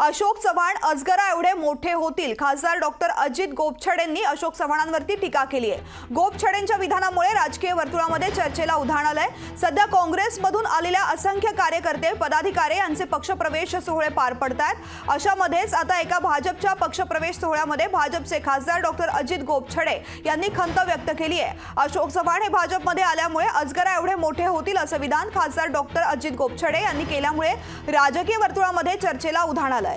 अशोक चव्हाण अजगरा एवढे मोठे होतील। खासदार डॉक्टर अजित गोपछडेंनी अशोक चव्हाणांवरती टीका केली आहे। गोपछडेंच्या विधानामुळे राजकीय वर्तुळामध्ये चर्चेला उधाण आलंय। सध्या काँग्रेसमधून आलेल्या असंख्य कार्यकर्ते पदाधिकारी यांचे पक्षप्रवेश सोहळे पार पडतात। अशामध्येच आता एका भाजपच्या पक्षप्रवेश सोहळ्यामध्ये भाजपचे खासदार डॉक्टर अजित गोपछडे यांनी खंत व्यक्त केली आहे। अशोक चव्हाण हे भाजपमध्ये आल्यामुळे अजगरा एवढे मोठे होतील असं विधान खासदार डॉक्टर अजित गोपछडे यांनी केल्यामुळे राजकीय वर्तुळामध्ये चर्चेला उधाण आलंय।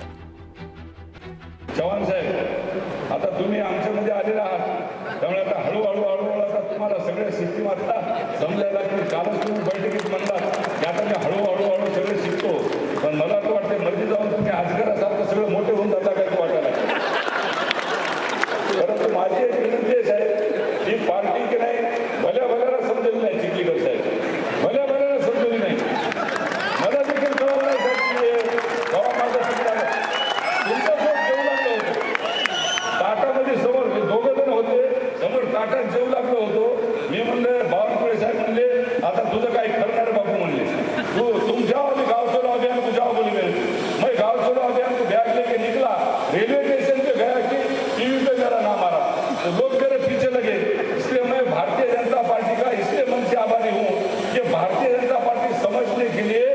चव्हाण साहेब, आता तुम्ही आमच्यामध्ये आलेला आहात, त्यामुळे आता हळूहळू आता तुम्हाला सगळे सिस्टीम आता समजायला की कालच तुम्ही बैठकीत म्हणलात की आता मी हळूहळू सगळे शिकतो, पण मला असं वाटतं मध्ये जाऊन तुम्ही अजगरासारखं सगळं मोठे होऊन जाता काय वाटायला। परंतु माझी एक विनंती आहे साहेब, ही पार्टी की नाही भल्याला समजली नाही, चिखलीकर साहेब भल्याला समजली नाही। मला देखील कळलं नाही साहेब की बाबा माझा तुमच्यासोबत जेवू लागलं होतं ताटामध्ये, समोर दोघं जण होते, समोर ताटात जेवू लागलो होतो। मी म्हणले बावनकुळे साहेब म्हणले आता तुझं काही करणार बापू म्हणले, तुम जाओ अभी गाँव चलो अभियान को जाओ बोली। मैं गाँव चलो अभियान को बैग लेके निकला, रेलवे स्टेशन पे गया कि टीवी पे मेरा नाम आ रहा, तो लोग मेरे पीछे लगे। इसलिए मैं भारतीय जनता पार्टी का इसलिए मन से आभारी हूँ कि भारतीय जनता पार्टी समझने के लिए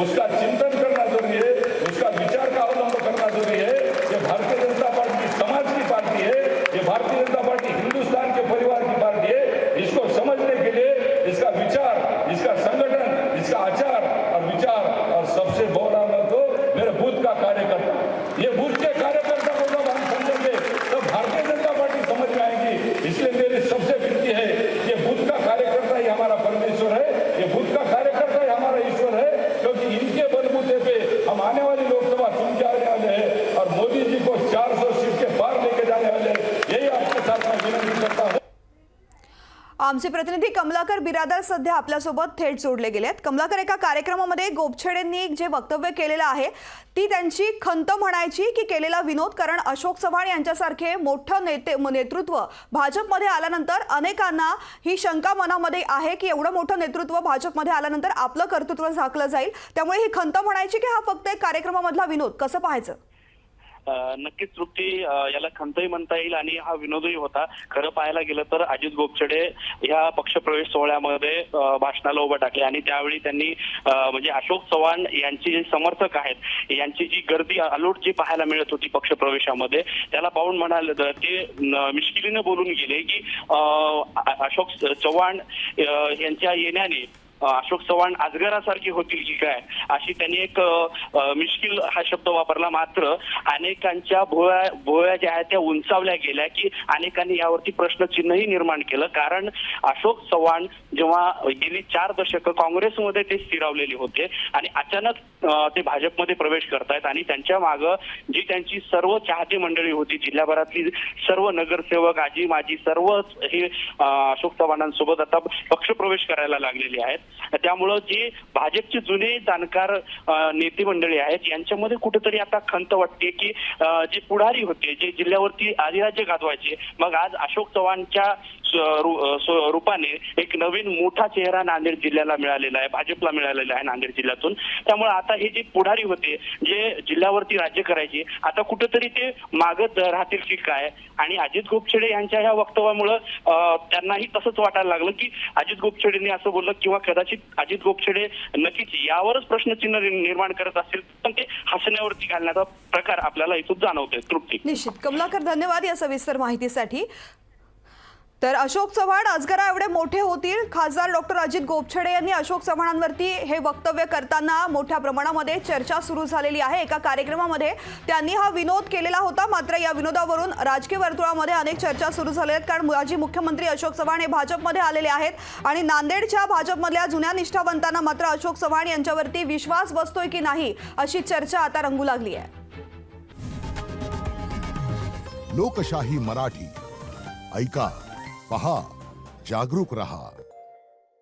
उसका चिंतन करना जरूरी है, उसका विचार का अवलंब करना जरूरी है। ये भारतीय जनता पार्टी समाज की पार्टी है, ये भारतीय जनता पार्टी हिंदुस्तान के परिवार की पार्टी है। इसको समझने के लिए इसका विचार, इसका संगठन, इसका आचार और विचार, और सबसे बड़ा तो मेरे बूथ का कार्यकर्ता, ये बूथ के कार्यकर्ता को जब हम समझेंगे तो भारतीय जनता पार्टी समझ में आएगी। इसलिए मेरी सबसे विनती है, ये बूथ का कार्यकर्ता ही हमारा परमेश्वर है, ये बूथ का कार्यकर्ता ही हमारा ईश्वर है, क्योंकि इनके बलबूते पे हम आने वाली लोकसभा चुन के आने वाले हैं और मोदी जी को 400 सीट के पार लेके जाने वाले हैं। यही आपके साथ मैं विनंती करता हूँ। आमचे प्रतिनिधी कमलाकर बिरादर सध्या आपल्यासोबत थेट जोडले गेलेत। कमलाकर, एका कार्यक्रमामध्ये गोपछडेंनी जे वक्तव्य केलेलं आहे ती त्यांची खंत म्हणायची की केलेला विनोद? कारण अशोक चव्हाण यांच्यासारखे मोठं नेतृत्व भाजपमध्ये आल्यानंतर अनेकांना ही शंका मनामध्ये आहे की एवढं मोठं नेतृत्व भाजपमध्ये आल्यानंतर आपलं कर्तृत्व झाकलं जाईल, त्यामुळे ही खंत म्हणायची की हा फक्त एक कार्यक्रमामधला विनोद? कसं पाहायचं? नक्कीच तृप्ती, याला खंतही म्हणता येईल आणि हा विनोदही होता। खरं पाहायला गेलं तर अजित गोपछडे ह्या पक्षप्रवेश सोहळ्यामध्ये भाषणाला उभं टाकले आणि त्यावेळी त्यांनी म्हणजे अशोक चव्हाण यांची जे समर्थक आहेत यांची जी गर्दी अलोट जी पाहायला मिळत होती पक्षप्रवेशामध्ये, त्याला पाहून म्हणाले ते मिश्किलीने बोलून गेले की अशोक चव्हाण यांच्या येण्याने अशोक चव्हाण अजगरासारखी होतील की काय, अशी त्यांनी एक मिश्किल हा शब्द वापरला। मात्र अनेकांच्या भुवया ज्या आहेत त्या उंचावल्या गेल्या की अनेकांनी यावरती प्रश्नचिन्हही निर्माण केलं। कारण अशोक चव्हाण जेव्हा गेली 4 दशकं काँग्रेसमध्ये ते स्थिरावलेले होते आणि अचानक ते भाजपमध्ये प्रवेश करतायत आणि त्यांच्या मागं जी त्यांची सर्व चाहते मंडळी होती, जिल्ह्याभरातली सर्व नगरसेवक, आजी माजी सर्व हे अशोक चव्हाणांसोबत आता पक्षप्रवेश करायला लागलेले आहेत। त्यामुळं जे भाजपचे जुने जाणकार नेते मंडळी आहेत यांच्यामध्ये कुठेतरी आता खंत वाटते की जे पुढारी होते, जे जिल्ह्यावरती अधिराज्य गाजवायचे, मग आज अशोक चव्हाणच्या रूपाने एक नवीन मोठा चेहरा नांदेड जिल्ह्याला मिळालेला आहे, भाजपला मिळालेला आहे नांदेड जिल्ह्यातून। त्यामुळे आता हे जे पुढारी होते, जे जिल्ह्यावरती राज्य करायचे, आता कुठेतरी ते मागत राहतील की काय? आणि अजित गोपछडे यांच्या ह्या वक्तव्यामुळे त्यांनाही तसंच वाटायला लागलं की अजित गोपछडेंनी असं बोललं किंवा कदाचित अजित गोपछडे नक्कीच यावरच प्रश्नचिन्ह निर्माण करत असतील, पण ते हसण्यावरती घालण्याचा प्रकार आपल्याला इथून जाणवतोय। तृप्ती, निश्चित। कमलाकर, धन्यवाद या सविस्तर माहितीसाठी। तर अशोक चव्हाण अजगरा एवढे मोठे होतील, खासदार डॉक्टर अजित गोपछडे यांनी अशोक चव्हाणांवरती हे वक्तव्य करताना मोठ्या प्रमाणामध्ये चर्चा सुरू झालेली आहे। एका कार्यक्रमामध्ये त्यांनी हा विनोद केलेला होता, मात्र या विनोदावरून राजकीय वर्तुळामध्ये अनेक चर्चा सुरू झाल्या आहेत। कारण माजी मुख्यमंत्री अशोक चव्हाण हे भाजपमध्ये आलेले आहेत आणि नांदेडच्या भाजपमधल्या जुन्या निष्ठावंतांना मात्र अशोक चव्हाण यांच्यावरती विश्वास बसतोय की नाही अशी चर्चा आता रंगू लागली आहे। लोकशाही मराठी ऐका, पहा, जागरूक रहा।